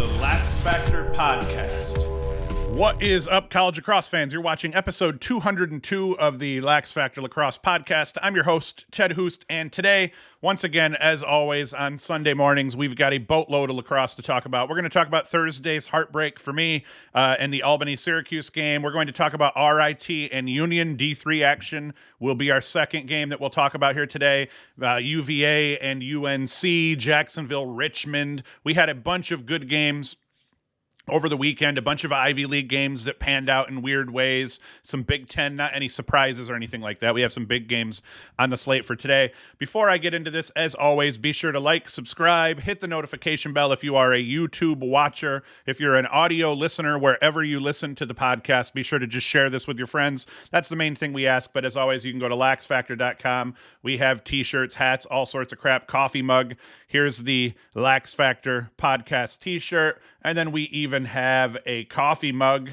the LaxFactor podcast. What is up, college lacrosse fans? You're watching episode 202 of the LaxFactor Lacrosse podcast. I'm your host, Ted Hoost, and today, once again, as always, on Sunday mornings, we've got a boatload of lacrosse to talk about. We're going to talk about Thursday's heartbreak for me and the Albany-Syracuse game. We're going to talk about RIT and Union D3 action will be our second game that we'll talk about here today. UVA and UNC, Jacksonville, Richmond. We had a bunch of good games over the weekend, a bunch of Ivy League games that panned out in weird ways, some Big Ten, not any surprises or anything like that. We have some big games on the slate for today. Before I get into this, as always, be sure to like, subscribe, hit the notification bell if you are a YouTube watcher. If you're an audio listener, wherever you listen to the podcast, be sure to just share this with your friends. That's the main thing we ask, but as always, you can go to laxfactor.com. We have t-shirts, hats, all sorts of crap, coffee mug. Here's the LaxFactor podcast t-shirt. And then we even have a coffee mug.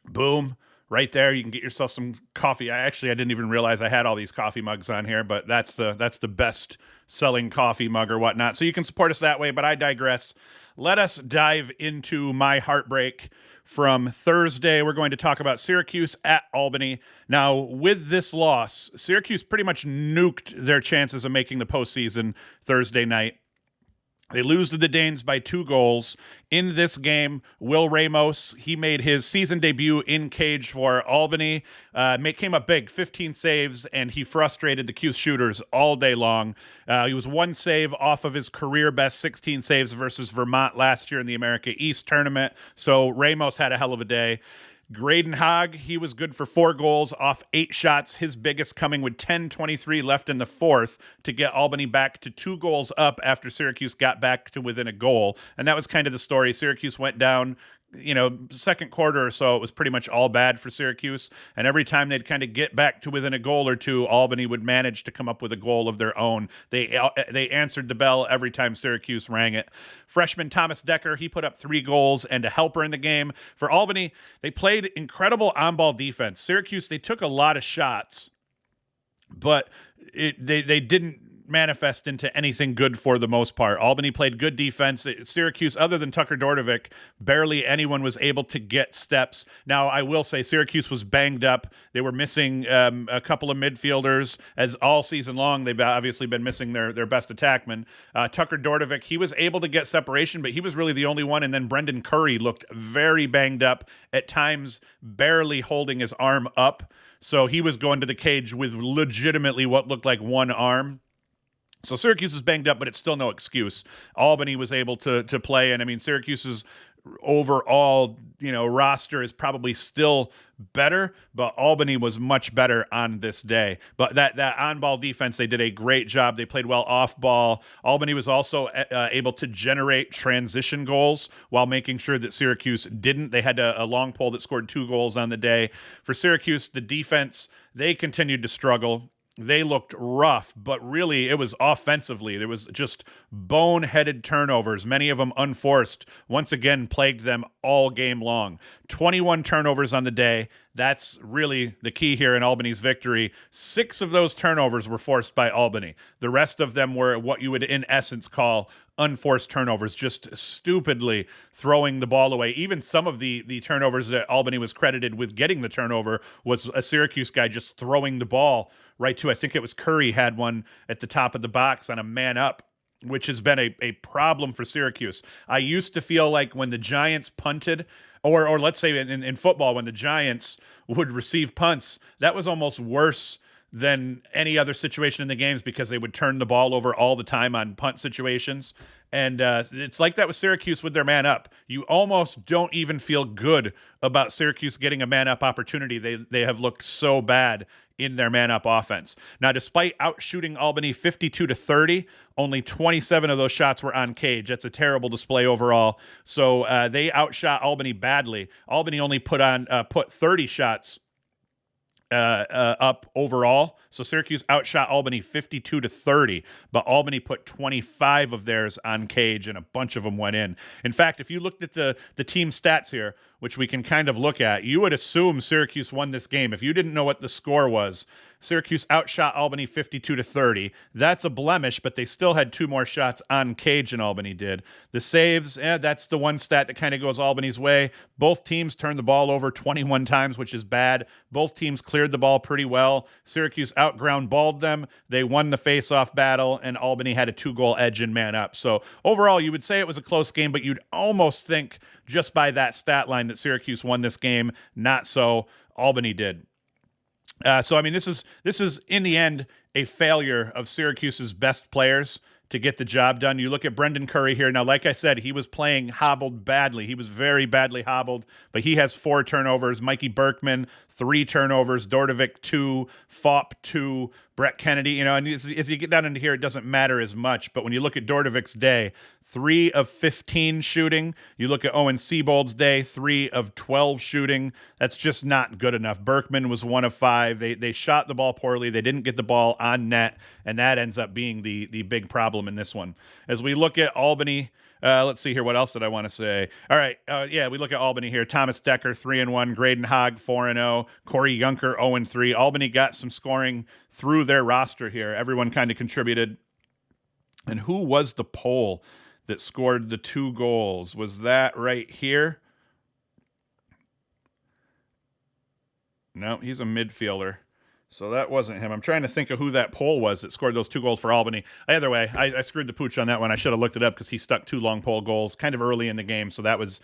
Boom. Right there. You can get yourself some coffee. I didn't even realize I had all these coffee mugs on here, but that's the best selling coffee mug or whatnot. So you can support us that way, but I digress. Let us dive into my heartbreak from Thursday. We're going to talk about Syracuse at Albany. Now, with this loss, Syracuse pretty much nuked their chances of making the postseason Thursday night. They lose to the Danes by 2 goals. In this game, Will Ramos, he made his season debut in cage for Albany. Came up big, 15 saves, and he frustrated the Cuse shooters all day long. He was 1 save off of his career best 16 saves versus Vermont last year in the America East tournament. So Ramos had a hell of a day. Graydon Hogg, he was good for 4 goals off 8 shots, his biggest coming with 10:23 left in the fourth to get Albany back to 2 goals up after Syracuse got back to within a goal. And that was kind of the story. Syracuse went down, second quarter or so, it was pretty much all bad for Syracuse. And every time they'd kind of get back to within a goal or two, Albany would manage to come up with a goal of their own. They answered the bell every time Syracuse rang it. Freshman Thomas Decker, he put up 3 goals and a helper in the game. For Albany, they played incredible on-ball defense. Syracuse, they took a lot of shots, but they didn't manifest into anything good for the most part. Albany played good defense. Syracuse, other than Tucker Dordovic, barely anyone was able to get steps. Now, I will say Syracuse was banged up. They were missing a couple of midfielders, as all season long they've obviously been missing their best attackman. Tucker Dordovic, he was able to get separation, but he was really the only one. And then Brendan Curry looked very banged up, at times barely holding his arm up. So he was going to the cage with legitimately what looked like one arm. So Syracuse was banged up, but it's still no excuse. Albany was able to play, and I mean, Syracuse's overall, roster is probably still better, but Albany was much better on this day. But that on-ball defense, they did a great job. They played well off-ball. Albany was also able to generate transition goals while making sure that Syracuse didn't. They had a long pole that scored 2 goals on the day. For Syracuse, the defense, they continued to struggle. They looked rough, but really it was offensively. There was just boneheaded turnovers, many of them unforced, once again plagued them all game long. 21 turnovers on the day. That's really the key here in Albany's victory. 6 of those turnovers were forced by Albany. The rest of them were what you would, in essence, call unforced turnovers, just stupidly throwing the ball away. Even some of the turnovers that Albany was credited with getting the turnover was a Syracuse guy just throwing the ball right to, I think it was Curry had one at the top of the box on a man up, which has been a problem for Syracuse. I used to feel like when the Giants punted, or let's say in football, when the Giants would receive punts, that was almost worse than any other situation in the games because they would turn the ball over all the time on punt situations. And it's like that with Syracuse with their man up. You almost don't even feel good about Syracuse getting a man up opportunity. They have looked so bad in their man up offense. Now, despite outshooting Albany 52-30, only 27 of those shots were on cage. That's a terrible display overall. So they outshot Albany badly. Albany only put 30 shots up overall. So Syracuse outshot Albany 52-30, but Albany put 25 of theirs on cage and a bunch of them went in. In fact, if you looked at the team stats here, which we can kind of look at, you would assume Syracuse won this game. If you didn't know what the score was, Syracuse outshot Albany 52-30. That's a blemish, but they still had 2 more shots on cage than Albany did. The saves, that's the one stat that kind of goes Albany's way. Both teams turned the ball over 21 times, which is bad. Both teams cleared the ball pretty well. Syracuse outground balled them. They won the face-off battle, and Albany had a 2-goal edge in man up. So overall, you would say it was a close game, but you'd almost think just by that stat line that Syracuse won this game. Not so. Albany did. So I mean, this is in the end a failure of Syracuse's best players to get the job done. You look at Brendan Curry here. Now, like I said, he was playing hobbled badly. He was very badly hobbled, but he has 4 turnovers. Mikey Berkman, 3 turnovers. Dordovic, 2. Fop, 2. Brett Kennedy, and as you get down into here, it doesn't matter as much. But when you look at Dordovic's day, 3 of 15 shooting. You look at Owen Seabold's day, 3 of 12 shooting. That's just not good enough. Berkman was 1 of 5. They shot the ball poorly. They didn't get the ball on net, and that ends up being the big problem in this one. As we look at Albany, let's see here. What else did I want to say? All right. We look at Albany here. Thomas Decker, 3-1. Graydon Hogg, 4-0. Corey Yunker, 0-3. Albany got some scoring through their roster here. Everyone kind of contributed. And who was the Pole that scored the 2 goals? Was that right here? No, he's a midfielder. So that wasn't him. I'm trying to think of who that Pole was that scored those 2 goals for Albany. Either way, I screwed the pooch on that one. I should have looked it up because he stuck 2 long pole goals kind of early in the game. So that was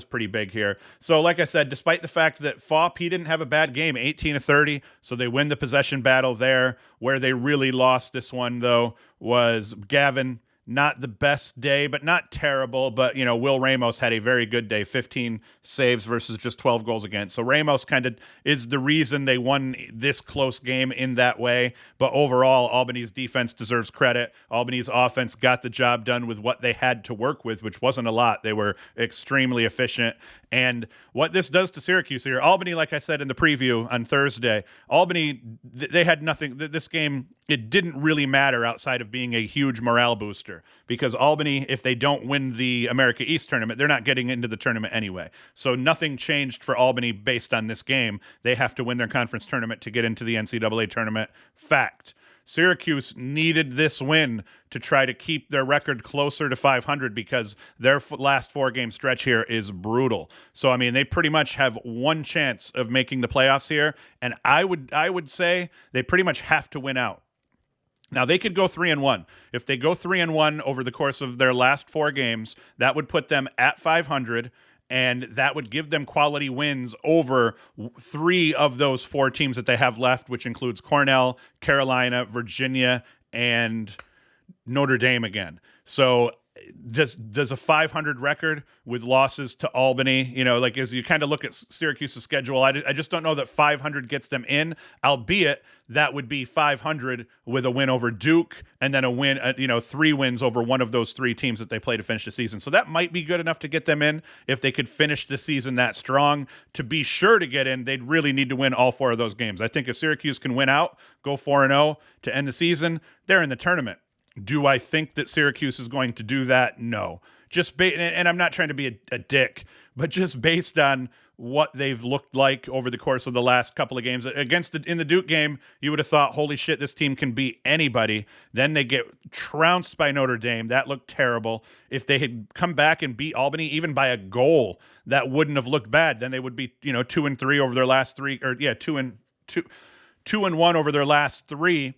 pretty big here. So like I said, despite the fact that Fop, he didn't have a bad game, 18-30. So they win the possession battle there. Where they really lost this one, though, was Gavin. Not the best day, but not terrible. But, Will Ramos had a very good day, 15 saves versus just 12 goals against. So Ramos kind of is the reason they won this close game in that way. But overall, Albany's defense deserves credit. Albany's offense got the job done with what they had to work with, which wasn't a lot. They were extremely efficient. And what this does to Syracuse here, Albany, like I said in the preview on Thursday, Albany, they had nothing. This game, it didn't really matter outside of being a huge morale booster because Albany, if they don't win the America East tournament, they're not getting into the tournament anyway. So nothing changed for Albany based on this game. They have to win their conference tournament to get into the NCAA tournament. Fact. Syracuse needed this win to try to keep their record closer to 500 because their last 4-game stretch here is brutal. So, I mean, they pretty much have one chance of making the playoffs here, and I would say they pretty much have to win out. Now, they could go 3-1. If they go 3-1 over the course of their last 4 games, that would put them at 500, and that would give them quality wins over 3 of those 4 teams that they have left, which includes Cornell, Carolina, Virginia, and Notre Dame again. So does a 500 record with losses to Albany, as you kind of look at Syracuse's schedule, I just don't know that 500 gets them in, albeit that would be 500 with a win over Duke and then a win, 3 wins over one of those 3 teams that they play to finish the season. So that might be good enough to get them in if they could finish the season that strong. To be sure to get in, they'd really need to win all 4 of those games. I think if Syracuse can win out, go 4-0 to end the season, they're in the tournament. Do I think that Syracuse is going to do that? No. And I'm not trying to be a dick, but just based on what they've looked like over the course of the last couple of games in the Duke game, you would have thought, holy shit, this team can beat anybody. Then they get trounced by Notre Dame. That looked terrible. If they had come back and beat Albany even by a goal, that wouldn't have looked bad. Then they would be, 2-3 over their last 3, or 2-1 over their last 3.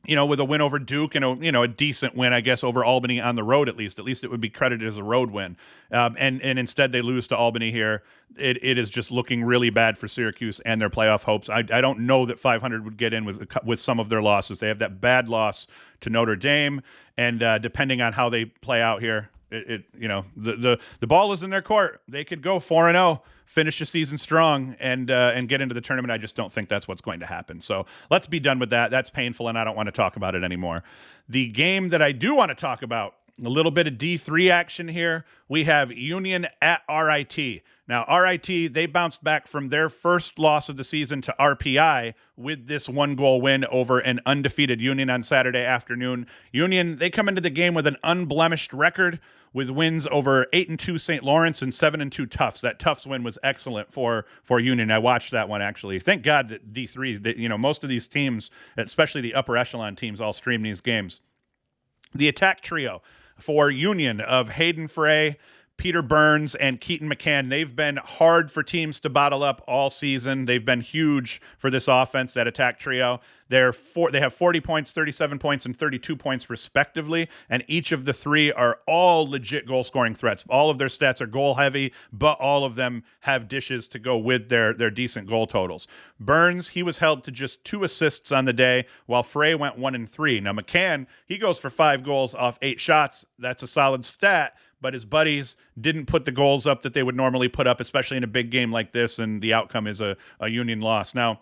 With a win over Duke and a decent win, I guess, over Albany on the road at least. At least it would be credited as a road win. And instead they lose to Albany here. It is just looking really bad for Syracuse and their playoff hopes. I don't know that 500 would get in with some of their losses. They have that bad loss to Notre Dame, and depending on how they play out here, the ball is in their court. They could go 4-0. Finish the season strong and get into the tournament. I just don't think that's what's going to happen. So let's be done with that. That's painful, and I don't want to talk about it anymore. The game that I do want to talk about, a little bit of D3 action here. We have Union at RIT. Now, RIT, they bounced back from their first loss of the season to RPI with this 1-goal win over an undefeated Union on Saturday afternoon. Union, they come into the game with an unblemished record with wins over 8-2 St. Lawrence and 7-2 Tufts. That Tufts win was excellent for Union. I watched that one, actually. Thank God that D3, that, most of these teams, especially the upper echelon teams, all stream these games. The attack trio for Union of Hayden Frey, Peter Burns, and Keaton McCann, they've been hard for teams to bottle up all season. They've been huge for this offense, that attack trio. They have 40 points, 37 points, and 32 points respectively, and each of the three are all legit goal-scoring threats. All of their stats are goal-heavy, but all of them have dishes to go with their decent goal totals. Burns, he was held to just 2 assists on the day, while Frey went 1 and 3. Now, McCann, he goes for 5 goals off 8 shots. That's a solid stat, but his buddies didn't put the goals up that they would normally put up, especially in a big game like this, and the outcome is a Union loss. Now,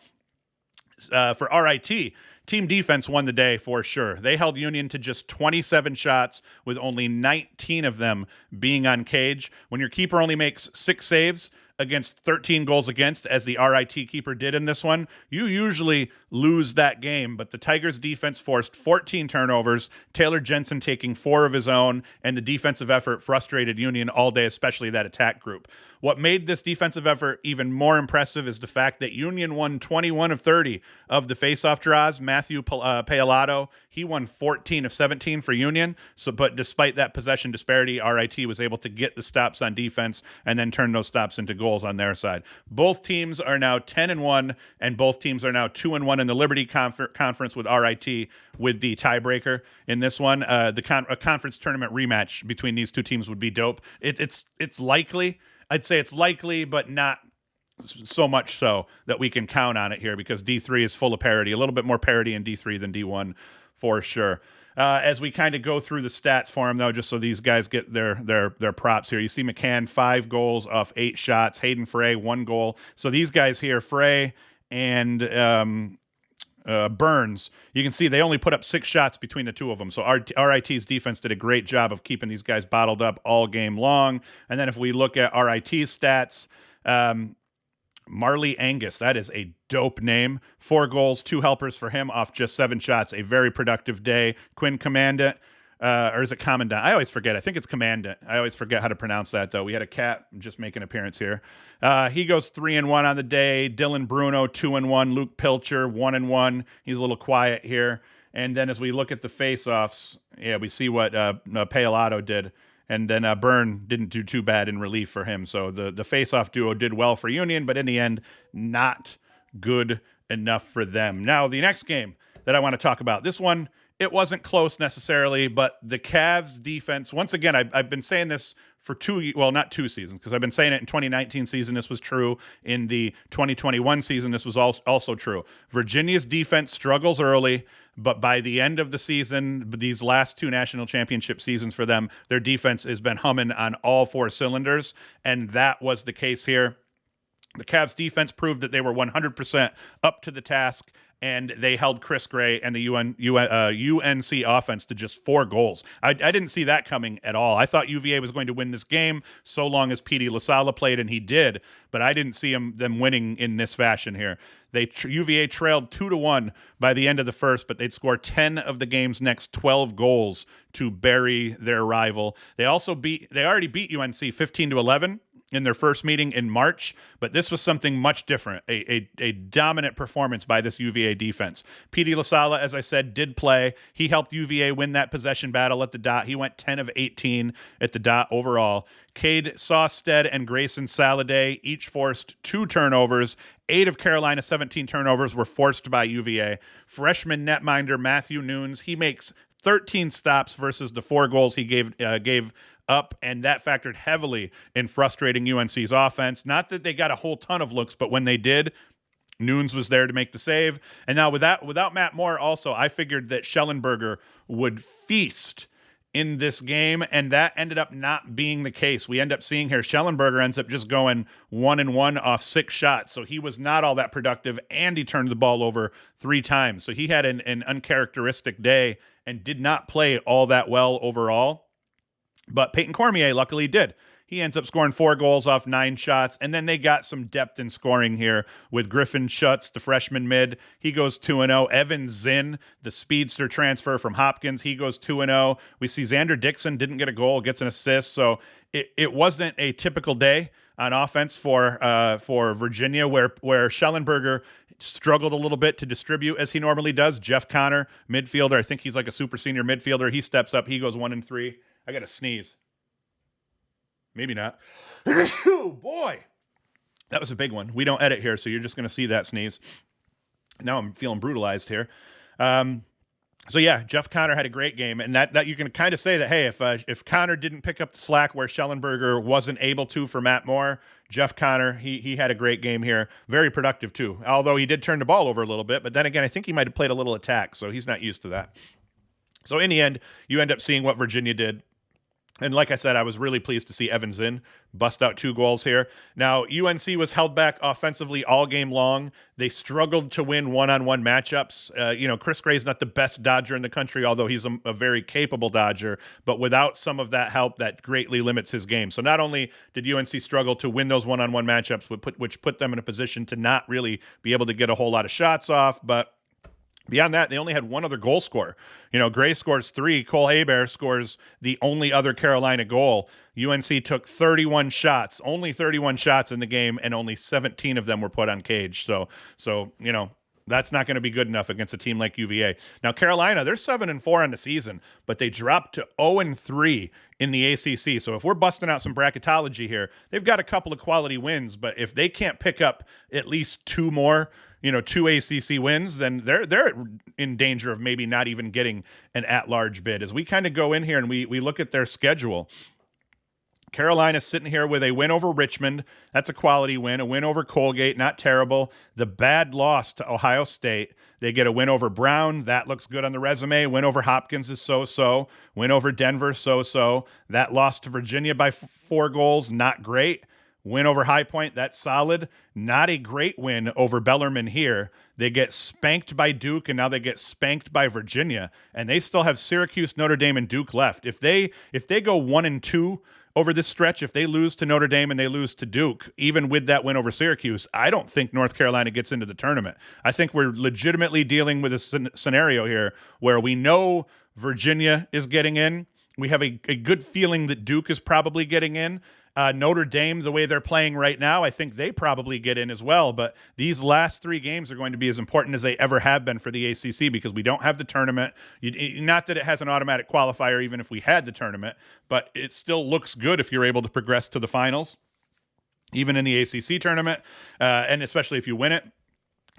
for RIT, team defense won the day for sure. They held Union to just 27 shots, with only 19 of them being on cage. When your keeper only makes 6 saves against 13 goals against, as the RIT keeper did in this one, you usually lose that game. But the Tigers defense forced 14 turnovers, Taylor Jensen taking 4 of his own, and the defensive effort frustrated Union all day, especially that attack group. What made this defensive effort even more impressive is the fact that Union won 21 of 30 of the faceoff draws. Matthew Paolato, he won 14 of 17 for Union. But despite that possession disparity, RIT was able to get the stops on defense and then turn those stops into goals on their side. Both teams are now 10-1, and both teams are now 2-1 in the Liberty Conference, with RIT with the tiebreaker in this one. A conference tournament rematch between these two teams would be dope. It's likely. I'd say it's likely, but not so much so that we can count on it here, because D3 is full of parity, a little bit more parity in D3 than D1 for sure. As we kind of go through the stats for him, though, just so these guys get their props here. You see McCann, 5 goals off 8 shots. Hayden Frey, 1 goal. So these guys here, Frey and Burns, you can see they only put up 6 shots between the two of them. So RIT's defense did a great job of keeping these guys bottled up all game long. And then if we look at RIT's stats, Marley Angus, that is a dope name. 4 goals, 2 helpers for him off just 7 shots. A very productive day. Quinn Commandant, or is it Commandant? I always forget. I think it's Commandant. I always forget how to pronounce that, though. We had a cat just make an appearance here. He goes 3-1 on the day. Dylan Bruno, 2-1. Luke Pilcher, 1-1. He's a little quiet here. And then as we look at the face-offs, we see what Paolato did. And then Byrne didn't do too bad in relief for him. So the face-off duo did well for Union, but in the end, not good enough for them. Now, the next game that I want to talk about, this one, it wasn't close necessarily, but the Cavs defense, once again, I've been saying this for not 2 seasons, because I've been saying it in 2019 season. This was true. In the 2021 season, this was also true. Virginia's defense struggles early, but by the end of the season, these last 2 national championship seasons for them, their defense has been humming on all 4 cylinders, and that was the case here. The Cavs defense proved that they were 100% up to the task, and they held Chris Gray and the UNC offense to just 4 goals. I didn't see that coming at all. I thought UVA was going to win this game so long as Petey LaSalla played, and he did, but I didn't see them winning in this fashion here. UVA trailed 2-1 by the end of the first, but they'd score 10 of the game's next 12 goals to bury their rival. They already beat UNC 15-11 in their first meeting in March, but this was something much different, a dominant performance by this UVA defense. Petey LaSalla, as I said, did play. He helped UVA win that possession battle at the dot. He went 10 of 18 at the dot overall. Cade Saustad and Grayson Sallade each forced 2 turnovers. 8 of Carolina's 17 turnovers were forced by UVA. Freshman netminder Matthew Nunes, he makes 13 stops versus the 4 goals he gave up, and that factored heavily in frustrating UNC's offense. Not that they got a whole ton of looks, but when they did, Nunes was there to make the save. And now without Matt Moore also, I figured that Schellenberger would feast in this game, and that ended up not being the case. We end up seeing here Schellenberger ends up just going 1-1 off 6 shots, so he was not all that productive, and he turned the ball over 3 times. So he had an uncharacteristic day and did not play all that well overall. But Payton Cormier luckily did. He ends up scoring 4 goals off 9 shots, and then they got some depth in scoring here with Griffin Schutz, the freshman mid. He goes 2-0. Evan Zinn, the speedster transfer from Hopkins, he goes 2-0. We see Xander Dixon didn't get a goal, gets an assist, so it wasn't a typical day on offense for Virginia, where Schellenberger struggled a little bit to distribute as he normally does. Jeff Connor, midfielder, I think he's like a super senior midfielder. He steps up. He goes 1-3. I got to sneeze. Maybe not. Oh, boy. That was a big one. We don't edit here, so you're just going to see that sneeze. Now I'm feeling brutalized here. So yeah, Jeff Connor had a great game, and that you can kind of say that, hey, if Connor didn't pick up the slack where Schellenberger wasn't able to for Matt Moore, Jeff Connor, he had a great game here. Very productive too, although he did turn the ball over a little bit, but then again, I think he might have played a little attack, so he's not used to that. So in the end, you end up seeing what Virginia did. And like I said, I was really pleased to see Evan Zinn bust out 2 goals here. Now, UNC was held back offensively all game long. They struggled to win one-on-one matchups. Chris Gray's not the best dodger in the country, although he's a very capable dodger. But without some of that help, that greatly limits his game. So not only did UNC struggle to win those one-on-one matchups, which put them in a position to not really be able to get a whole lot of shots off, but beyond that, they only had one other goal scorer. Gray scores 3. Cole Hebert scores the only other Carolina goal. UNC took 31 shots, only 31 shots in the game, and only 17 of them were put on cage. So that's not going to be good enough against a team like UVA. Now, Carolina, they're 7-4 on the season, but they dropped to 0-3 in the ACC. So if we're busting out some bracketology here, they've got a couple of quality wins, but if they can't pick up at least 2 more, 2 ACC wins, then they're in danger of maybe not even getting an at-large bid. As we kind of go in here and we look at their schedule, Carolina's sitting here with a win over Richmond. That's a quality win. A win over Colgate, not terrible. The bad loss to Ohio State. They get a win over Brown. That looks good on the resume. Win over Hopkins is so-so. Win over Denver, so-so. That loss to Virginia by 4 goals, not great. Win over High Point, that's solid. Not a great win over Bellarmine here. They get spanked by Duke, and now they get spanked by Virginia, and they still have Syracuse, Notre Dame, and Duke left. If they go 1-2 over this stretch, if they lose to Notre Dame and they lose to Duke, even with that win over Syracuse, I don't think North Carolina gets into the tournament. I think we're legitimately dealing with a scenario here where we know Virginia is getting in. We have a good feeling that Duke is probably getting in. Notre Dame, the way they're playing right now, I think they probably get in as well. But these last 3 games are going to be as important as they ever have been for the ACC because we don't have the tournament. Not that it has an automatic qualifier, even if we had the tournament, but it still looks good if you're able to progress to the finals, even in the ACC tournament, and especially if you win it.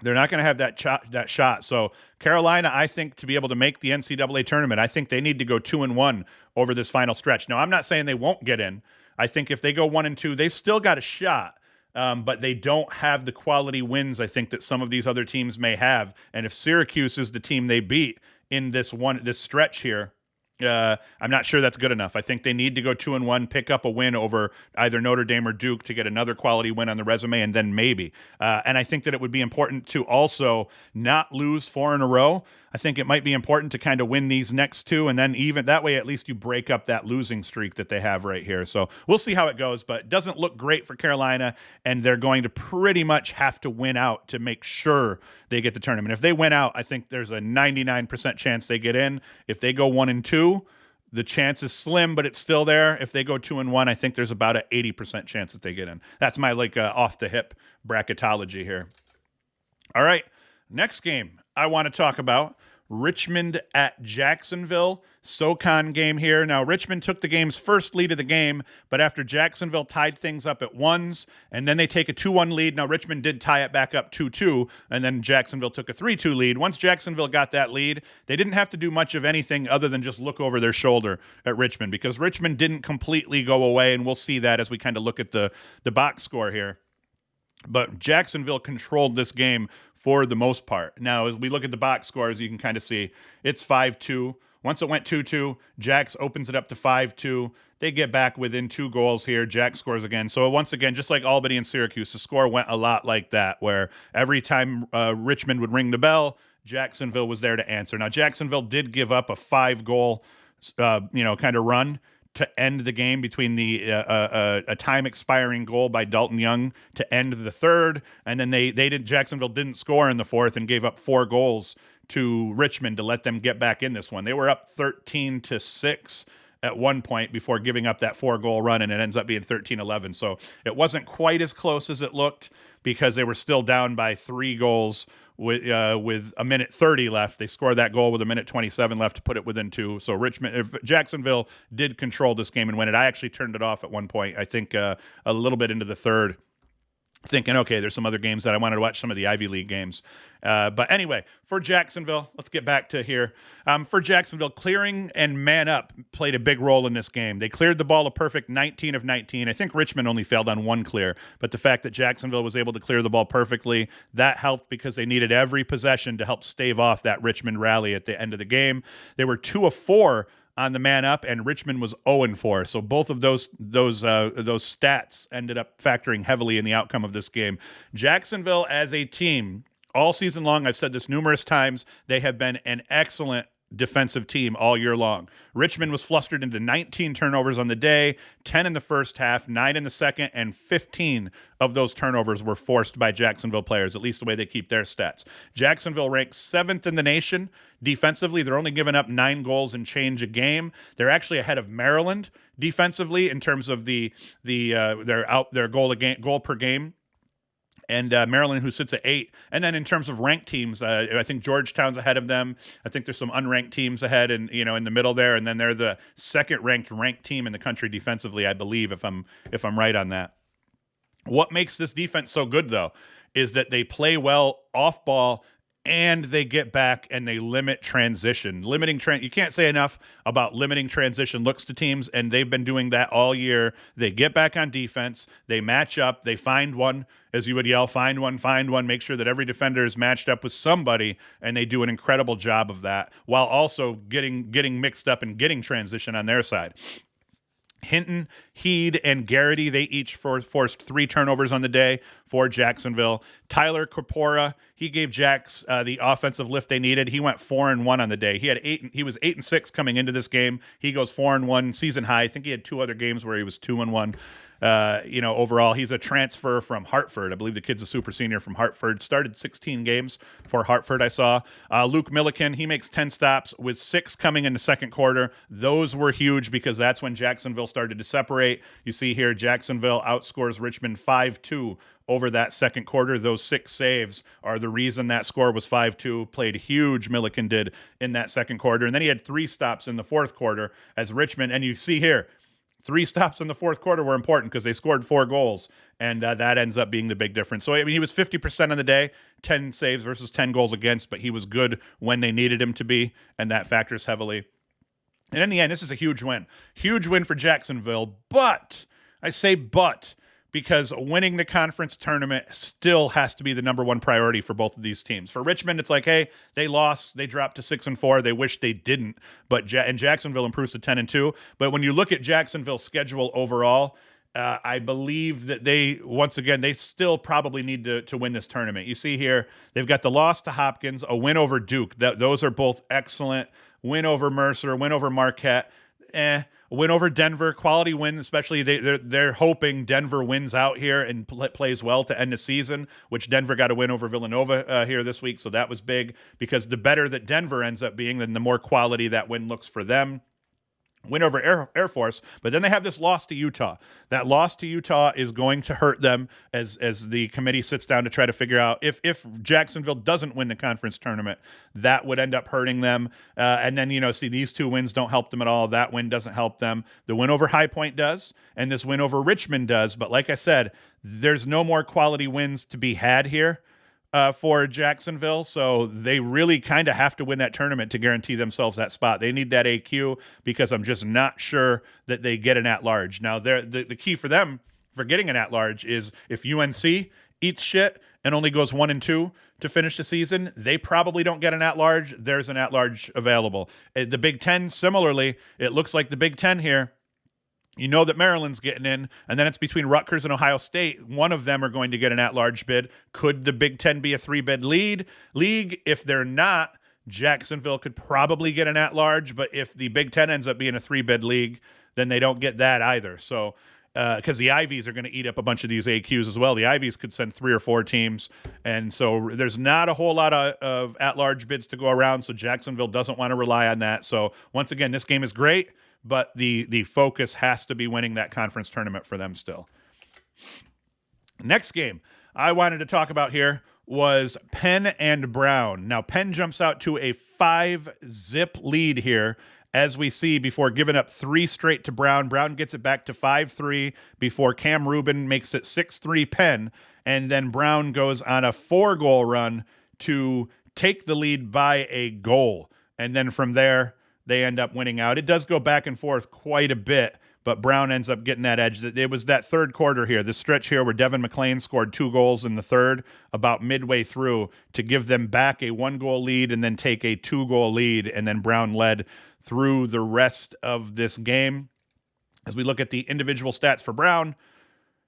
They're not going to have that shot. So Carolina, I think, to be able to make the NCAA tournament, I think they need to go 2-1 over this final stretch. Now, I'm not saying they won't get in. I think if they go 1-2, they've still got a shot, but they don't have the quality wins, I think, that some of these other teams may have. And if Syracuse is the team they beat in this stretch here, I'm not sure that's good enough. I think they need to go 2-1, pick up a win over either Notre Dame or Duke to get another quality win on the resume, and then maybe. And I think that it would be important to also not lose 4 in a row. I think it might be important to kind of win these next 2, and then even that way, at least you break up that losing streak that they have right here. So we'll see how it goes, but it doesn't look great for Carolina, and they're going to pretty much have to win out to make sure they get the tournament. If they win out, I think there's a 99% chance they get in. If they go 1-2, the chance is slim, but it's still there. If they go 2-1, I think there's about an 80% chance that they get in. That's my off the hip bracketology here. All right, next game I want to talk about. Richmond at Jacksonville. SoCon game here. Now, Richmond took the game's first lead of the game, but after Jacksonville tied things up at 1s, and then they take a 2-1 lead. Now, Richmond did tie it back up 2-2, and then Jacksonville took a 3-2 lead. Once Jacksonville got that lead, they didn't have to do much of anything other than just look over their shoulder at Richmond because Richmond didn't completely go away, and we'll see that as we kind of look at the box score here. But Jacksonville controlled this game for the most part. Now, as we look at the box scores, you can kind of see it's 5-2. Once it went 2-2, Jax opens it up to 5-2. They get back within 2 goals here. Jax scores again. So once again, just like Albany and Syracuse, the score went a lot like that, where every time Richmond would ring the bell, Jacksonville was there to answer. Now, Jacksonville did give up a 5-goal, kind of run to end the game between the a time expiring goal by Dalton Young to end the third, and then Jacksonville didn't score in the fourth and gave up 4 goals to Richmond to let them get back in this one. They were up 13-6 at one point before giving up that 4-goal run, and it ends up being 13-11. So it wasn't quite as close as it looked because they were still down by 3 goals with a minute 30 left. They scored that goal with a minute 27 left to put it within 2. So Jacksonville did control this game and win it. I actually turned it off at one point, I think a little bit into the third, thinking, okay, there's some other games that I wanted to watch, some of the Ivy League games. But anyway, for Jacksonville, let's get back to here. For Jacksonville, clearing and man up played a big role in this game. They cleared the ball a perfect 19 of 19. I think Richmond only failed on 1 clear, but the fact that Jacksonville was able to clear the ball perfectly, that helped because they needed every possession to help stave off that Richmond rally at the end of the game. They were 2 of 4 on the man up, and Richmond was 0-4. So both of those stats ended up factoring heavily in the outcome of this game. Jacksonville as a team, all season long, I've said this numerous times, they have been an excellent defensive team all year long. Richmond was flustered into 19 turnovers on the day, 10 in the first half, 9 in the second, and 15 of those turnovers were forced by Jacksonville players, at least the way they keep their stats. Jacksonville ranks 7th in the nation defensively. They're only giving up 9 goals and change a game. They're actually ahead of Maryland defensively in terms of their goal per game. And Maryland, who sits at 8. And then in terms of ranked teams, I think Georgetown's ahead of them. I think there's some unranked teams ahead, and in the middle there. And then they're the second ranked team in the country defensively, I believe, if I'm right on that. What makes this defense so good, though, is that they play well off ball and they get back and they limit transition. You can't say enough about limiting transition looks to teams, and they've been doing that all year. They get back on defense, they match up, they find one, as you would yell, find one, make sure that every defender is matched up with somebody, and they do an incredible job of that while also getting mixed up and getting transition on their side. Hinton, Heed, and Garrity, they each forced 3 turnovers on the day for Jacksonville. Tyler Corpora, he gave Jacks the offensive lift they needed. He went 4-1 on the day. He was 8-6 coming into this game. He goes 4-1 season high. I think he had 2 other games where he was 2-1. Overall, he's a transfer from Hartford. I believe the kid's a super senior from Hartford. Started 16 games for Hartford, I saw. Luke Milliken, he makes 10 stops with 6 coming in the second quarter. Those were huge because that's when Jacksonville started to separate. You see here, Jacksonville outscores Richmond 5-2 over that second quarter. Those 6 saves are the reason that score was 5-2. Played huge, Milliken did, in that second quarter. And then he had 3 stops in the fourth quarter as Richmond, and you see here, 3 stops in the fourth quarter were important because they scored 4 goals, and that ends up being the big difference. So, I mean, he was 50% on the day, 10 saves versus 10 goals against, but he was good when they needed him to be, and that factors heavily. And in the end, this is a huge win. Huge win for Jacksonville, but, I say but, because winning the conference tournament still has to be the number one priority for both of these teams. For Richmond, it's like, hey, they lost, they dropped to 6-4, they wish they didn't, and Jacksonville improves to 10-2. But when you look at Jacksonville's schedule overall, I believe that they still probably need to win this tournament. You see here, they've got the loss to Hopkins, a win over Duke. Those are both excellent. Win over Mercer, win over Marquette. Win over Denver, quality win, especially they're hoping Denver wins out here and plays well to end the season, which Denver got a win over Villanova here this week, so that was big because the better that Denver ends up being, then the more quality that win looks for them. Win over Air Force, but then they have this loss to Utah. That loss to Utah is going to hurt them as the committee sits down to try to figure out if Jacksonville doesn't win the conference tournament, that would end up hurting them. And then, see, these 2 wins don't help them at all. That win doesn't help them. The win over High Point does, and this win over Richmond does. But like I said, there's no more quality wins to be had here for Jacksonville, so they really kind of have to win that tournament to guarantee themselves that spot. They need that AQ because I'm just not sure that they get an at-large. Now, the key for them for getting an at-large is if UNC eats shit and only goes 1-2 to finish the season, they probably don't get an at-large. There's an at-large available. The Big Ten, similarly, it looks like the Big Ten here, you know that Maryland's getting in, and then it's between Rutgers and Ohio State. One of them are going to get an at-large bid. Could the Big Ten be a 3-bid league? If they're not, Jacksonville could probably get an at-large, but if the Big Ten ends up being a 3-bid league, then they don't get that either. So because the Ivies are going to eat up a bunch of these AQs as well. The Ivies could send 3 or 4 teams, and so there's not a whole lot of at-large bids to go around, so Jacksonville doesn't want to rely on that. So once again, this game is great, but the focus has to be winning that conference tournament for them still. Next game I wanted to talk about here was Penn and Brown. Now, Penn jumps out to a 5-zip lead here, as we see, before giving up 3 straight to Brown. Brown gets it back to 5-3 before Cam Rubin makes it 6-3 Penn, and then Brown goes on a 4-goal run to take the lead by a goal. And then from there, they end up winning out. It does go back and forth quite a bit, but Brown ends up getting that edge. It was that third quarter here, this stretch here where Devin McClain scored 2 goals in the third, about midway through, to give them back a 1-goal lead and then take a 2-goal lead, and then Brown led through the rest of this game. As we look at the individual stats for Brown,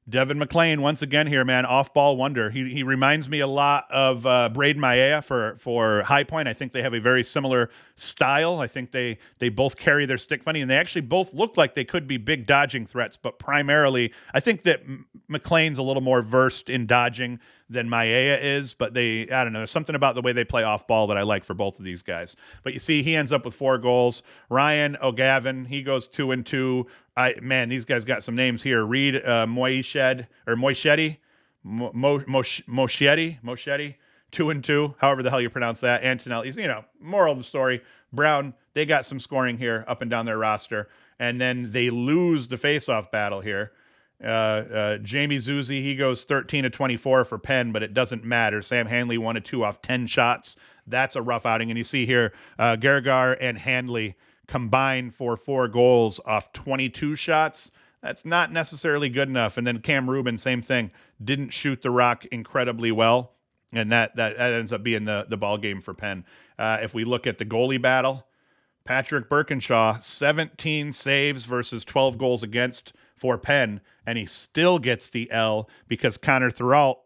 Devin McClain, once again here, man, off-ball wonder. He reminds me a lot of Braden Maia for High Point. I think they have a very similar style. I think they both carry their stick funny, and they actually both look like they could be big dodging threats, but primarily, I think that McClain's a little more versed in dodging than Maia is, but I don't know, there's something about the way they play off ball that I like for both of these guys. But you see, he ends up with 4 goals. Ryan O'Gavin, he goes 2-2. Man, these guys got some names here. Reed Moschetti, 2-2, however the hell you pronounce that. Antonelli, moral of the story, Brown, they got some scoring here up and down their roster, and then they lose the faceoff battle here. Jamie Zuzi, he goes 13-24 for Penn, but it doesn't matter. Sam Hanley 1-2 off 10 shots. That's a rough outing. And you see here, Gergar and Handley combined for 4 goals off 22 shots. That's not necessarily good enough. And then Cam Rubin, same thing, didn't shoot the rock incredibly well, and that ends up being the ball game for Penn. If we look at the goalie battle, Patrick Birkinshaw, 17 saves versus 12 goals against for Penn, and he still gets the L because Connor Thuralt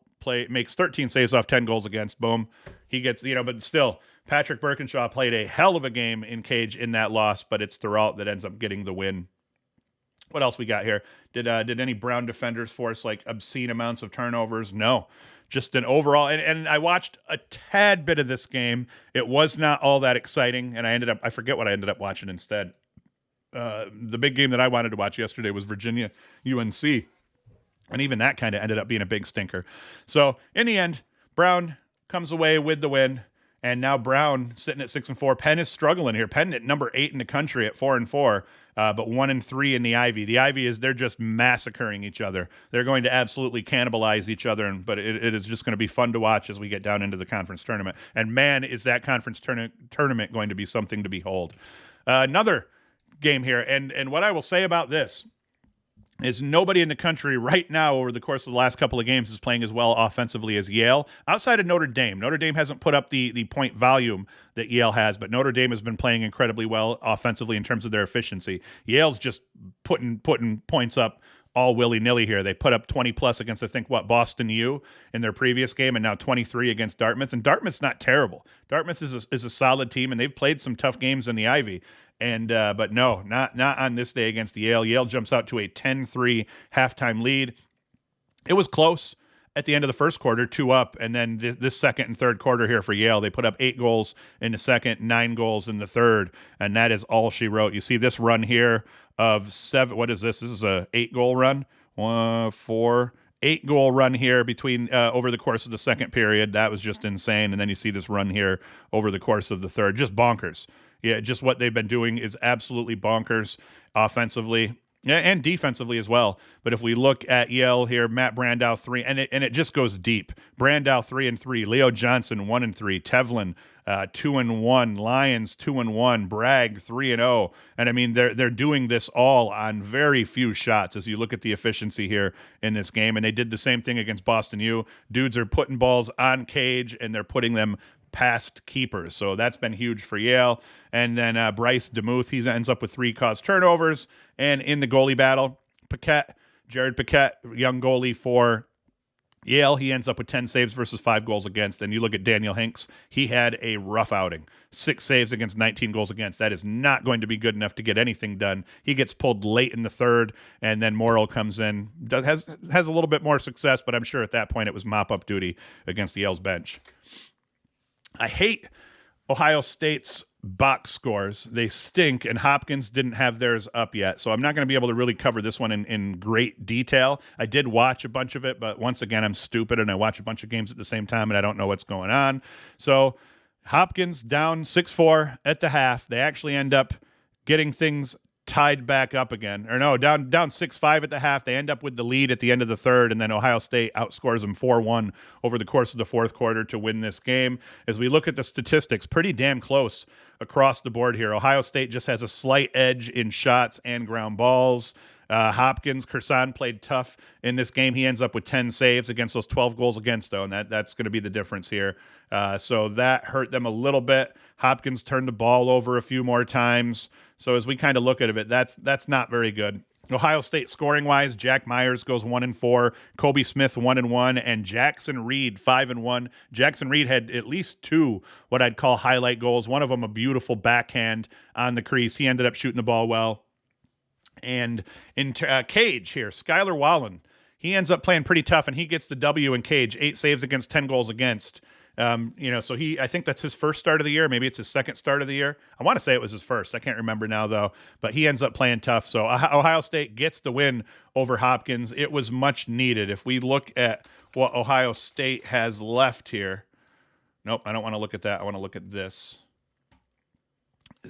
makes 13 saves off 10 goals against. Boom. He gets, but still, Patrick Birkinshaw played a hell of a game in cage in that loss, but it's Thuralt that ends up getting the win. What else we got here? Did any Brown defenders force like obscene amounts of turnovers? No. Just an overall, and I watched a tad bit of this game. It was not all that exciting, and I forget what I ended up watching instead. The big game that I wanted to watch yesterday was Virginia UNC, and even that kind of ended up being a big stinker. So in the end, Brown comes away with the win, and now Brown sitting at 6-4. Penn is struggling here. Penn at number 8 in the country at 4-4, but 1-3 in the Ivy. The Ivy they're just massacring each other. They're going to absolutely cannibalize each other, but it is just going to be fun to watch as we get down into the conference tournament. And man, is that conference tournament going to be something to behold. Another game here, and what I will say about this is nobody in the country right now over the course of the last couple of games is playing as well offensively as Yale, outside of Notre Dame. Notre Dame hasn't put up the point volume that Yale has, but Notre Dame has been playing incredibly well offensively in terms of their efficiency. Yale's just putting points up all willy-nilly here. They put up 20-plus against, I think, Boston U in their previous game, and now 23 against Dartmouth. And Dartmouth's not terrible. Dartmouth is a solid team, and they've played some tough games in the Ivy. And but no, not on this day against Yale. Yale jumps out to a 10-3 halftime lead. It was close at the end of the first quarter, 2 up, and then this second and third quarter here for Yale, they put up 8 goals in the second, 9 goals in the third, and that is all she wrote. You see this run here of 7. What is this? This is a 8-goal run. 8-goal run here between over the course of the second period. That was just insane. And then you see this run here over the course of the third. Just bonkers. Yeah, just what they've been doing is absolutely bonkers offensively and defensively as well. But if we look at Yale here, Matt Brandow 3, and it just goes deep. Brandow 3-3, Leo Johnson 1-3, Tevlin 2-1, Lyons 2-1, Bragg 3-0. And I mean, they're doing this all on very few shots as you look at the efficiency here in this game. And they did the same thing against Boston U. Dudes are putting balls on cage and they're putting them past keepers. So that's been huge for Yale. And then Bryce DeMuth, he ends up with 3 caused turnovers. And in the goalie battle, Jared Paquette, young goalie for Yale, he ends up with 10 saves versus 5 goals against. And you look at Daniel Hinks, he had a rough outing. 6 saves against 19 goals against. That is not going to be good enough to get anything done. He gets pulled late in the third, and then Morrill comes in, has a little bit more success, but I'm sure at that point it was mop-up duty against Yale's bench. I hate Ohio State's box scores. They stink, and Hopkins didn't have theirs up yet, so I'm not going to be able to really cover this one in great detail. I did watch a bunch of it, but once again, I'm stupid, and I watch a bunch of games at the same time, and I don't know what's going on. So Hopkins down 6-4 at the half. They actually end up getting things tied back up again. Or no, down 6-5 at the half. They end up with the lead at the end of the third, and then Ohio State outscores them 4-1 over the course of the fourth quarter to win this game. As we look at the statistics, pretty damn close across the board here. Ohio State just has a slight edge in shots and ground balls. Hopkins, Kersan played tough in this game. He ends up with 10 saves against those 12 goals against, though, and that's going to be the difference here. So that hurt them a little bit. Hopkins turned the ball over a few more times. So as we kind of look at it, that's not very good. Ohio State scoring-wise, Jack Myers goes 1-4, Kobe Smith 1-1, and Jackson Reed 5-1. Jackson Reed had at least 2 what I'd call highlight goals. One of them a beautiful backhand on the crease. He ended up shooting the ball well. And in Cage here, Skylar Wallen, he ends up playing pretty tough, and he gets the W in Cage, 8 saves against 10 goals against. So I think that's his first start of the year. Maybe it's his second start of the year. I want to say it was his first. I can't remember now, though. But he ends up playing tough. So Ohio State gets the win over Hopkins. It was much needed. If we look at what Ohio State has left here. Nope, I don't want to look at that. I want to look at this.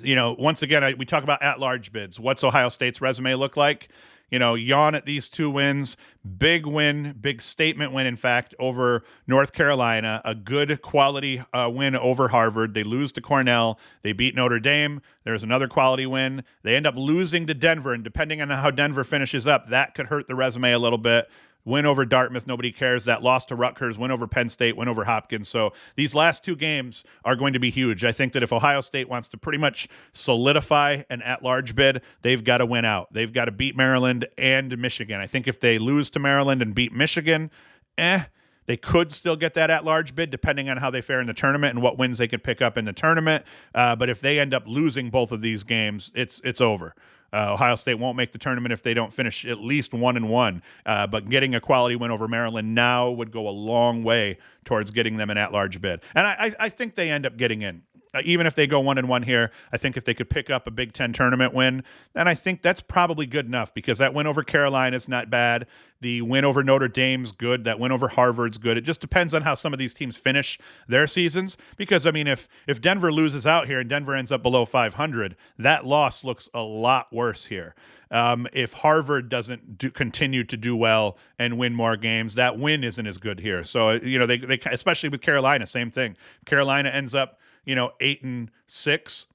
Once again, we talk about at-large bids. What's Ohio State's resume look like? Yawn at these 2 wins. Big win, big statement win, in fact, over North Carolina. A good quality win over Harvard. They lose to Cornell. They beat Notre Dame. There's another quality win. They end up losing to Denver, and depending on how Denver finishes up, that could hurt the resume a little bit. Win over Dartmouth, nobody cares. That loss to Rutgers, win over Penn State, win over Hopkins. So these last 2 games are going to be huge. I think that if Ohio State wants to pretty much solidify an at-large bid, they've got to win out. They've got to beat Maryland and Michigan. I think if they lose to Maryland and beat Michigan, they could still get that at-large bid depending on how they fare in the tournament and what wins they could pick up in the tournament. But if they end up losing both of these games, it's over. Ohio State won't make the tournament if they don't finish at least 1-1. But getting a quality win over Maryland now would go a long way towards getting them an at-large bid. And I think they end up getting in. Even if they go 1-1 here, I think if they could pick up a Big Ten tournament win, then I think that's probably good enough because that win over Carolina is not bad. The win over Notre Dame's good. That win over Harvard's good. It just depends on how some of these teams finish their seasons because, if Denver loses out here and Denver ends up below 500, that loss looks a lot worse here. If Harvard doesn't continue to do well and win more games, that win isn't as good here. So, they especially with Carolina, same thing. Carolina ends up 8-6,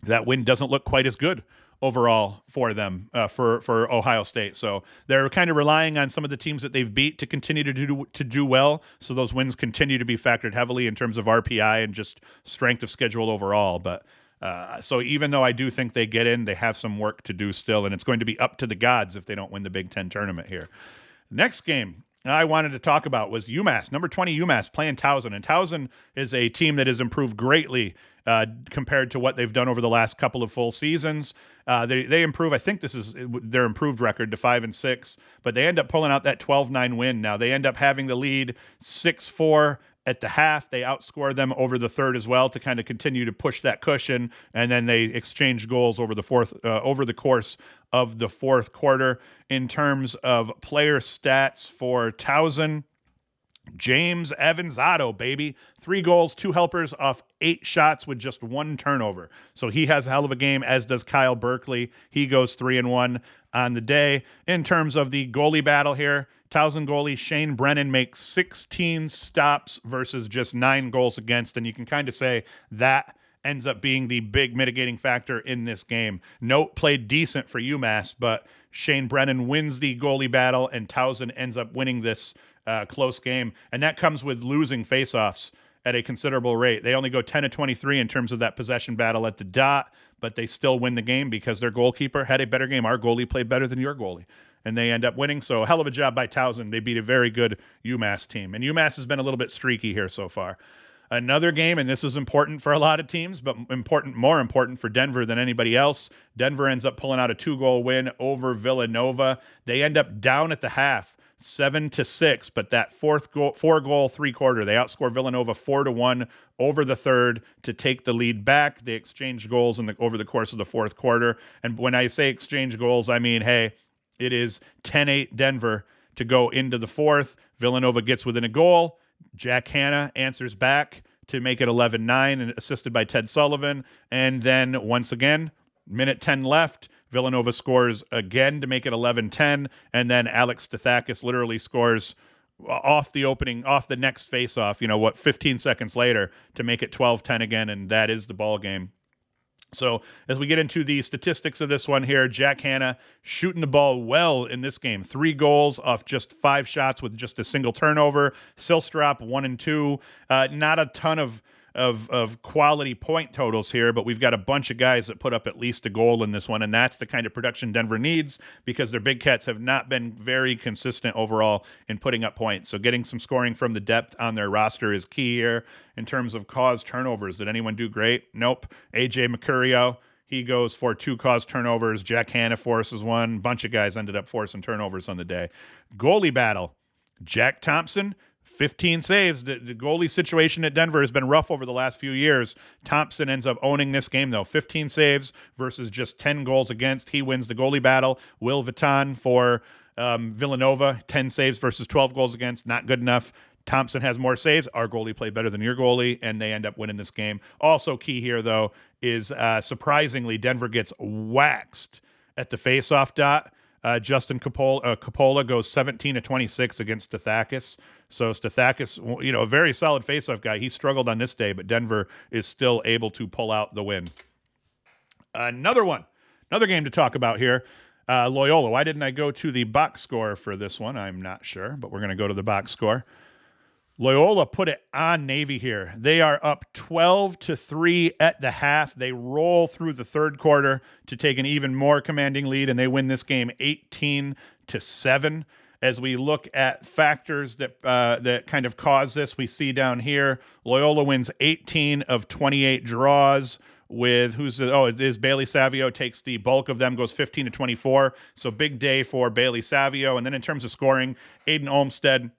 that win doesn't look quite as good overall for them, for Ohio State. So they're kind of relying on some of the teams that they've beat to continue to do well. So those wins continue to be factored heavily in terms of RPI and just strength of schedule overall. But so even though I do think they get in, they have some work to do still, and it's going to be up to the gods if they don't win the Big Ten tournament here. Next game I wanted to talk about was UMass, number 20 UMass playing Towson. And Towson is a team that has improved greatly compared to what they've done over the last couple of full seasons. They improve. I think this is their improved record to 5-6, but they end up pulling out that 12-9 win. Now they end up having the lead 6-4 at the half. They outscore them over the third as well to kind of continue to push that cushion, and then they exchange goals over the course of the fourth quarter. In terms of player stats for Towson, James Evanzado, baby. 3 goals, 2 helpers off 8 shots with just 1 turnover. So he has a hell of a game, as does Kyle Berkeley. He goes 3-1 on the day. In terms of the goalie battle here, Towson goalie Shane Brennan makes 16 stops versus just 9 goals against, and you can kind of say that ends up being the big mitigating factor in this game. Note played decent for UMass, but Shane Brennan wins the goalie battle, and Towson ends up winning this close game, and that comes with losing faceoffs at a considerable rate. They only go 10-23 in terms of that possession battle at the dot, but they still win the game because their goalkeeper had a better game. Our goalie played better than your goalie. and they end up winning. So a hell of a job by Towson. They beat a very good UMass team. And UMass has been a little bit streaky here so far. Another game, and this is important for a lot of teams, but more important for Denver than anybody else. Denver ends up pulling out a 2-goal win over Villanova. They end up down at the half, 7-6, but that 4-goal, 3-quarter, they outscore Villanova 4-1 over the third to take the lead back. They exchange goals over the course of the fourth quarter. And when I say exchange goals, I mean, hey, it is 10-8 Denver to go into the fourth. Villanova gets within a goal. Jack Hanna answers back to make it 11-9, and assisted by Ted Sullivan. And then once again, minute 10 left, Villanova scores again to make it 11-10, and then Alex Stathakis literally scores off the next faceoff, 15 seconds later to make it 12-10 again, and that is the ball game. So as we get into the statistics of this one here, Jack Hanna shooting the ball well in this game. 3 goals off just 5 shots with just a single turnover. Silstrop 1 and 2. Not a ton of quality point totals here, but we've got a bunch of guys that put up at least a goal in this one, and that's the kind of production Denver needs because their Big Cats have not been very consistent overall in putting up points. So getting some scoring from the depth on their roster is key here. In terms of caused turnovers, did anyone do great? Nope. AJ Mercurio, he goes for 2 caused turnovers. Jack Hanna forces 1. Bunch of guys ended up forcing turnovers on the day. Goalie battle. Jack Thompson, 15 saves. The goalie situation at Denver has been rough over the last few years. Thompson ends up owning this game, though. 15 saves versus just 10 goals against. He wins the goalie battle. Will Vuitton for Villanova, 10 saves versus 12 goals against. Not good enough. Thompson has more saves. Our goalie played better than your goalie, and they end up winning this game. Also key here, though, is surprisingly, Denver gets waxed at the faceoff dot. Justin Coppola goes 17-26 against Stathakis. So Stathakis, a very solid faceoff guy. He struggled on this day, but Denver is still able to pull out the win. Another game to talk about here. Loyola. Why didn't I go to the box score for this one? I'm not sure, but we're going to go to the box score. Loyola put it on Navy here. They are up 12-3 at the half. They roll through the third quarter to take an even more commanding lead, and they win this game 18-7. As we look at factors that kind of cause this, we see down here, Loyola wins 18 of 28 draws with it is Bailey Savio takes the bulk of them, goes 15-24. So big day for Bailey Savio. And then in terms of scoring, Aiden Olmstead,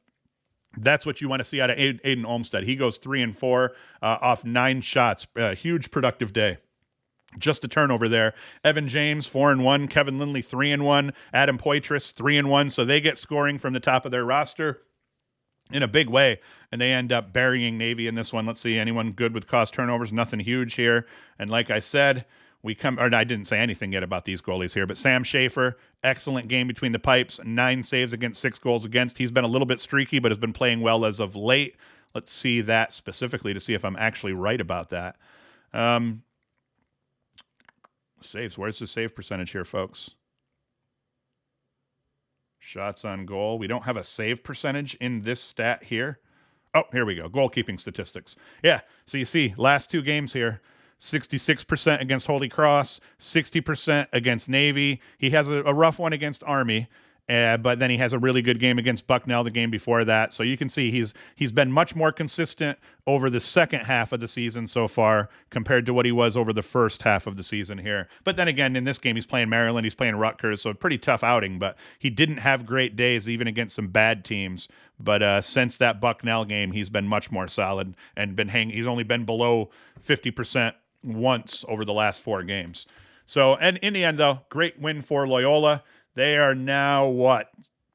that's what you want to see out of Aiden Olmstead. He goes 3 and 4 off 9 shots. Huge productive day. Just a turnover there. Evan James 4 and 1. Kevin Lindley 3 and 1. Adam Poitras 3 and 1. So they get scoring from the top of their roster in a big way, and they end up burying Navy in this one. Let's see, anyone good with caused turnovers? Nothing huge here. And like I said, I didn't say anything yet about these goalies here, but Sam Schaefer, excellent game between the pipes, 9 saves against 6 goals against. He's been a little bit streaky, but has been playing well as of late. Let's see that specifically to see if I'm actually right about that. Saves, where's the save percentage here, folks? Shots on goal. We don't have a save percentage in this stat here. Oh, here we go. Goalkeeping statistics. Yeah, so you see, last 2 games here, 66% against Holy Cross, 60% against Navy. He has a rough one against Army, but then he has a really good game against Bucknell the game before that. So you can see he's been much more consistent over the second half of the season so far compared to what he was over the first half of the season here. But then again, in this game, he's playing Maryland, he's playing Rutgers, so a pretty tough outing, but he didn't have great days even against some bad teams. But since that Bucknell game, he's been much more solid and he's only been below 50% once over the last 4 games. So, and in the end, though, great win for Loyola. They are now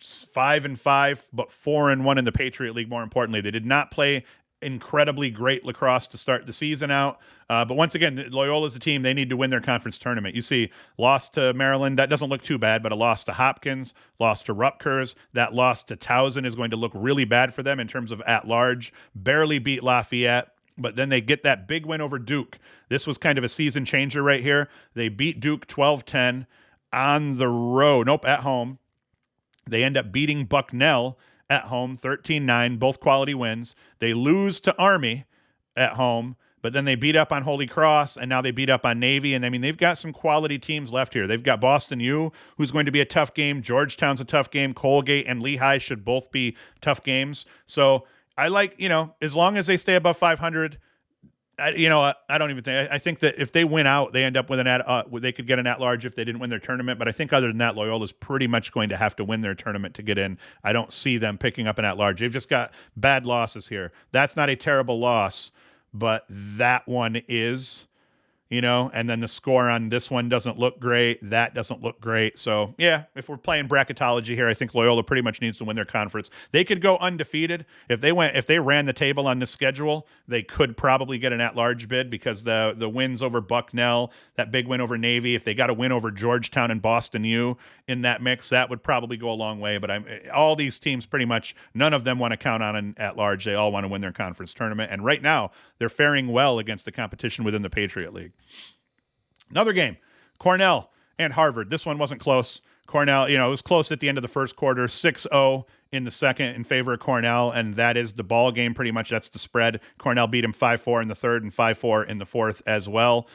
5-5, but 4-1 in the Patriot League. More importantly, they did not play incredibly great lacrosse to start the season out. But once again, Loyola's a team. They need to win their conference tournament. You see, loss to Maryland, that doesn't look too bad, but a loss to Hopkins, loss to Rutgers, that loss to Towson is going to look really bad for them in terms of at-large. Barely beat Lafayette. But then they get that big win over Duke. This was kind of a season changer right here. They beat Duke 12-10 on the road. Nope, at home. They end up beating Bucknell at home 13-9, both quality wins. They lose to Army at home, But then they beat up on Holy Cross, and now they beat up on Navy. And I mean, they've got some quality teams left here. They've got Boston U, who's going to be a tough game. Georgetown's a tough game. Colgate and Lehigh should both be tough games. So I like, as long as they stay above 500, I don't even think. I think that if they win out, they end up with they could get an at-large if they didn't win their tournament. But I think other than that, Loyola's pretty much going to have to win their tournament to get in. I don't see them picking up an at-large. They've just got bad losses here. That's not a terrible loss, but that one is, and then the score on this one doesn't look great. That doesn't look great. So, yeah, if we're playing bracketology here, I think Loyola pretty much needs to win their conference. They could go undefeated. If they ran the table on this schedule, they could probably get an at-large bid because the wins over Bucknell, that big win over Navy, if they got a win over Georgetown and Boston U in that mix, that would probably go a long way. But all these teams pretty much, none of them want to count on an at-large. They all want to win their conference tournament. And right now, they're faring well against the competition within the Patriot League. Another game, Cornell and Harvard. This one wasn't close. Cornell, it was close at the end of the first quarter, 6-0 in the second in favor of Cornell, and that is the ball game pretty much. That's the spread. Cornell beat him 5-4 in the third and 5-4 in the fourth as well.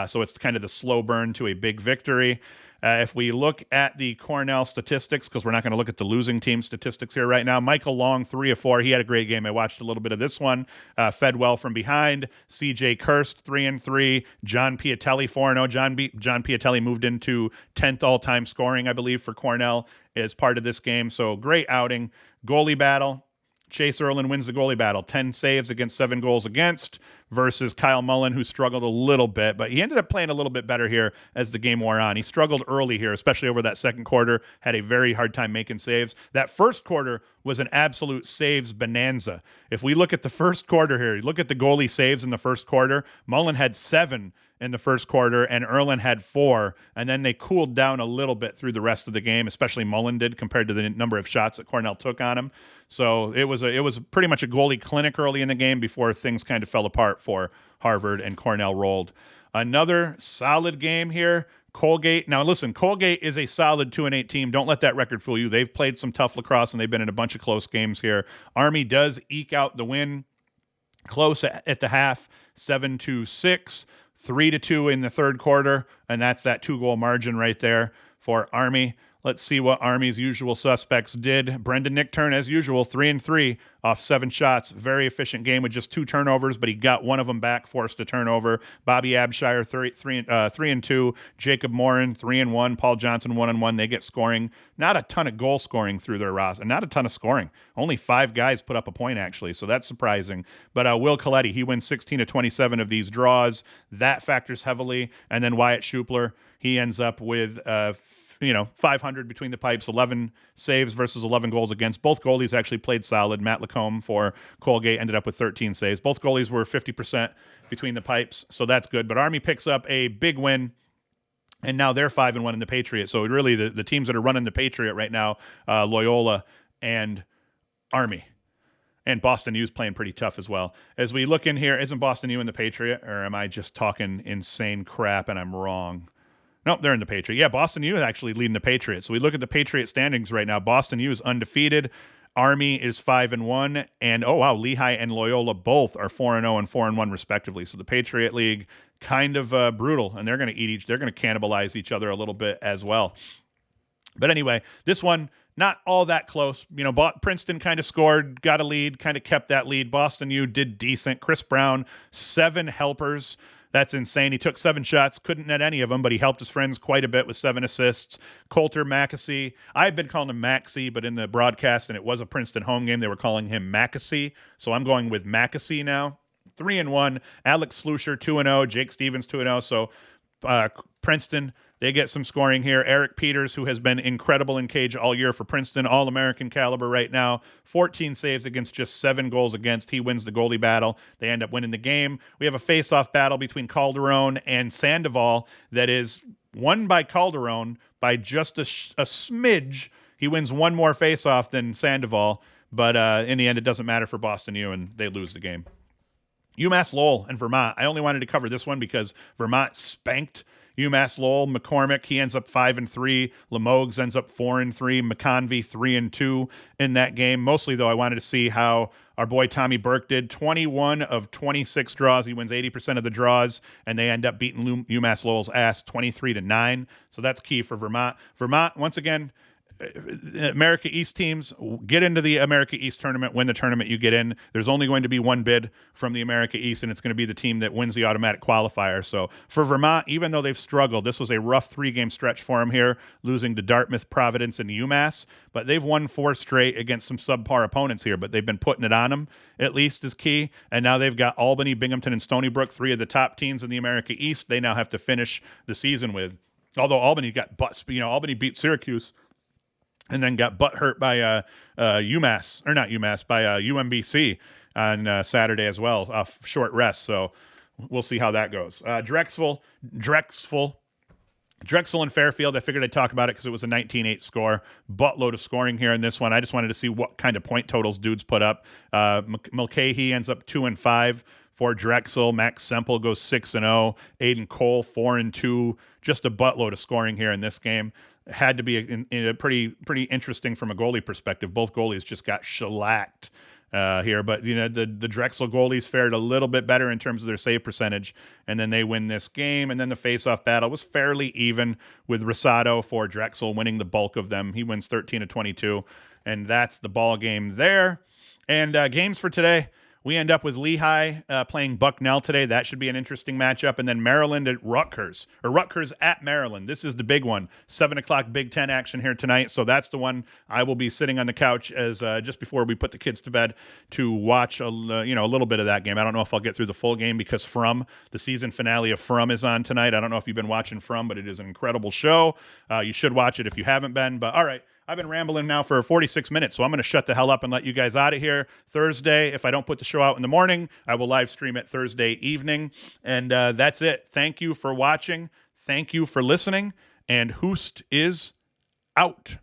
So it's kind of the slow burn to a big victory. If we look at the Cornell statistics, because we're not going to look at the losing team statistics here right now, Michael Long, 3 of 4. He had a great game. I watched a little bit of this one. Fed well from behind. CJ Kirst, 3-3. John Piatelli, 4-0. John Piatelli moved into 10th all-time scoring, I believe, for Cornell as part of this game. So great outing. Goalie battle. Chase Erlin wins the goalie battle. 10 saves against 7 goals against versus Kyle Mullen, who struggled a little bit, but he ended up playing a little bit better here as the game wore on. He struggled early here, especially over that second quarter, had a very hard time making saves. That first quarter was an absolute saves bonanza. If we look at the first quarter here, look at the goalie saves in the first quarter. Mullen had 7 in the first quarter, and Erlin had 4, and then they cooled down a little bit through the rest of the game, especially Mullen did compared to the number of shots that Cornell took on him. So it was pretty much a goalie clinic early in the game before things kind of fell apart for Harvard, and Cornell rolled. Another solid game here. Colgate. Now, listen, Colgate is a solid 2-8 team. Don't let that record fool you. They've played some tough lacrosse, and they've been in a bunch of close games here. Army does eke out the win. Close at the half, 7-6, 3-2 in the third quarter, and that's that 2-goal margin right there for Army. Let's see what Army's usual suspects did. Brendan Nickturn, as usual, 3-3 off 7 shots. Very efficient game with just 2 turnovers, but he got one of them back, forced a turnover. Bobby Abshire, 3-2. Jacob Morin, 3-1. Paul Johnson, 1-1. They get scoring. Not a ton of goal scoring through their roster. Not a ton of scoring. Only 5 guys put up a point, actually, so that's surprising. But Will Coletti, he wins 16-27 of these draws. That factors heavily. And then Wyatt Schupler, he ends up with 500 between the pipes, 11 saves versus 11 goals against. Both goalies actually played solid. Matt Lacombe for Colgate ended up with 13 saves. Both goalies were 50% between the pipes, so that's good. But Army picks up a big win, and now they're 5-1 in the Patriot. So really the teams that are running the Patriot right now, Loyola and Army. And Boston U's playing pretty tough as well. As we look in here, isn't Boston U in the Patriot, or am I just talking insane crap and I'm wrong? Nope, they're in the Patriot. Yeah, Boston U is actually leading the Patriots. So we look at the Patriot standings right now. Boston U is undefeated. Army is 5-1. And, oh, wow, Lehigh and Loyola both are 4-0 and 4-1 respectively. So the Patriot League kind of brutal. And they're going to they're going to cannibalize each other a little bit as well. But anyway, this one, not all that close. Princeton kind of scored, got a lead, kind of kept that lead. Boston U did decent. Chris Brown, 7 helpers. That's insane. He took 7 shots, couldn't net any of them, but he helped his friends quite a bit with 7 assists. Coulter Mackesy. I've been calling him Maxey, but in the broadcast, and it was a Princeton home game, they were calling him Mackesy. So I'm going with Mackesy now. 3-1. Alex Slusher, 2-0. Jake Stevens, 2-0. So Princeton, they get some scoring here. Eric Peters, who has been incredible in cage all year for Princeton, All-American caliber right now. 14 saves against just 7 goals against. He wins the goalie battle. They end up winning the game. We have a face-off battle between Calderon and Sandoval that is won by Calderon by just a smidge. He wins one more face-off than Sandoval, but in the end, it doesn't matter for Boston U, and they lose the game. UMass Lowell and Vermont. I only wanted to cover this one because Vermont spanked UMass Lowell, McCormick, he ends up 5-3. Limoges ends up 4-3. McConvey 3-2 in that game. Mostly, though, I wanted to see how our boy Tommy Burke did. 21 of 26 draws. He wins 80% of the draws, and they end up beating UMass Lowell's ass 23-9. So that's key for Vermont. Vermont, once again, America East teams, get into the America East tournament, win the tournament, you get in. There's only going to be one bid from the America East, and it's going to be the team that wins the automatic qualifier. So for Vermont, even though they've struggled, this was a rough 3-game stretch for them here, losing to Dartmouth, Providence, and UMass, but they've won 4 straight against some subpar opponents here, but they've been putting it on them, at least, is key. And now they've got Albany, Binghamton, and Stony Brook, 3 of the top teams in the America East they now have to finish the season with. Although Albany got butts, Albany beat Syracuse and then got butt hurt by UMass, or not UMass, by UMBC on Saturday as well, off short rest. So we'll see how that goes. Drexel and Fairfield, I figured I'd talk about it because it was a 19-8 score. Buttload of scoring here in this one. I just wanted to see what kind of point totals dudes put up. Mulcahy ends up 2-5 for Drexel. Max Semple goes 6-0. Aiden Cole 4-2. Just a buttload of scoring here in this game. Had to be a pretty interesting from a goalie perspective. Both goalies just got shellacked here, but the Drexel goalies fared a little bit better in terms of their save percentage, and then they win this game. And then the face-off battle was fairly even, with Rosado for Drexel winning the bulk of them. He wins 13-22, and that's the ball game there. And games for today. We end up with Lehigh playing Bucknell today. That should be an interesting matchup. And then Maryland at Rutgers, or Rutgers at Maryland. This is the big one. 7 o'clock Big Ten action here tonight. So that's the one I will be sitting on the couch as just before we put the kids to bed to watch a little bit of that game. I don't know if I'll get through the full game because the season finale of From is on tonight. I don't know if you've been watching From, but it is an incredible show. You should watch it if you haven't been. But all right. I've been rambling now for 46 minutes, so I'm going to shut the hell up and let you guys out of here. Thursday, if I don't put the show out in the morning, I will live stream it Thursday evening. And that's it. Thank you for watching. Thank you for listening. And Hoost is out.